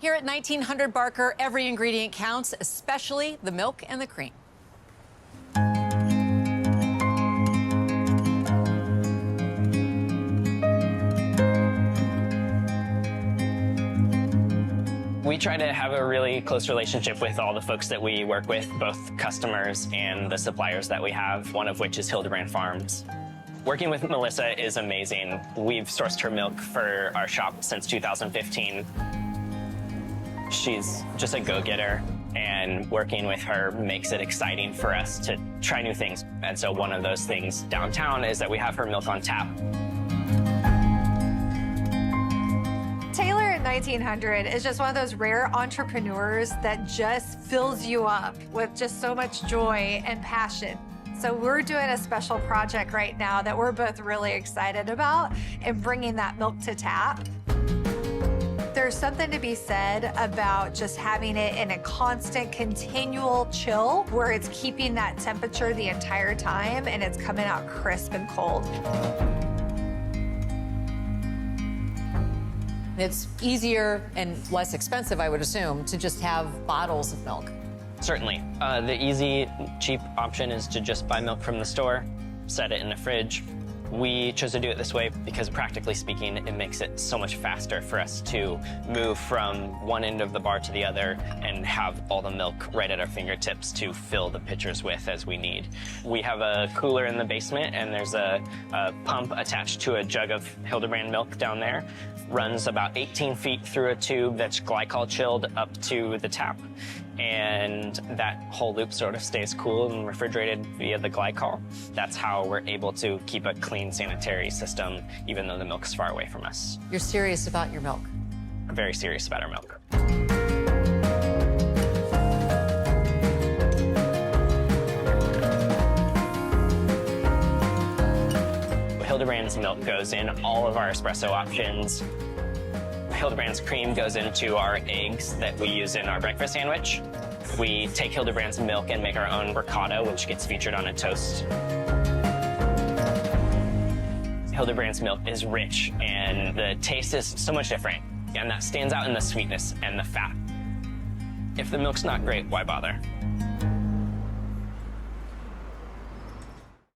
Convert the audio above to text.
Here at 1900 Barker, every ingredient counts, especially the milk and the cream. We try to have a really close relationship with all the folks that we work with, both customers and the suppliers that we have, one of which is Hildebrand Farms. Working with Melissa is amazing. We've sourced her milk for our shop since 2015. She's just a go-getter, and working with her makes it exciting for us to try new things. And so one of those things downtown is that we have her milk on tap. Taylor at 1900 is just one of those rare entrepreneurs that just fills you up with just so much joy and passion. So we're doing a special project right now that we're both really excited about and bringing that milk to tap. There's something to be said about just having it in a constant, continual chill where it's keeping that temperature the entire time and it's coming out crisp and cold. It's easier and less expensive, I would assume, to just have bottles of milk. Certainly. The easy, cheap option is to just buy milk from the store, set it in the fridge. We chose to do it this way because, practically speaking, it makes it so much faster for us to move from one end of the bar to the other and have all the milk right at our fingertips to fill the pitchers with as we need. We have a cooler in the basement, and there's a pump attached to a jug of Hildebrand milk down there. Runs about 18 feet through a tube that's glycol chilled up to the tap. And that whole loop sort of stays cool and refrigerated via the glycol. That's how we're able to keep a clean sanitary system, even though the milk's far away from us. You're serious about your milk? I'm very serious about our milk. Hildebrand's milk goes in all of our espresso options. Hildebrand's cream goes into our eggs that we use in our breakfast sandwich. We take Hildebrand's milk and make our own ricotta, which gets featured on a toast. Hildebrand's milk is rich, and the taste is so much different, and that stands out in the sweetness and the fat. If the milk's not great, why bother?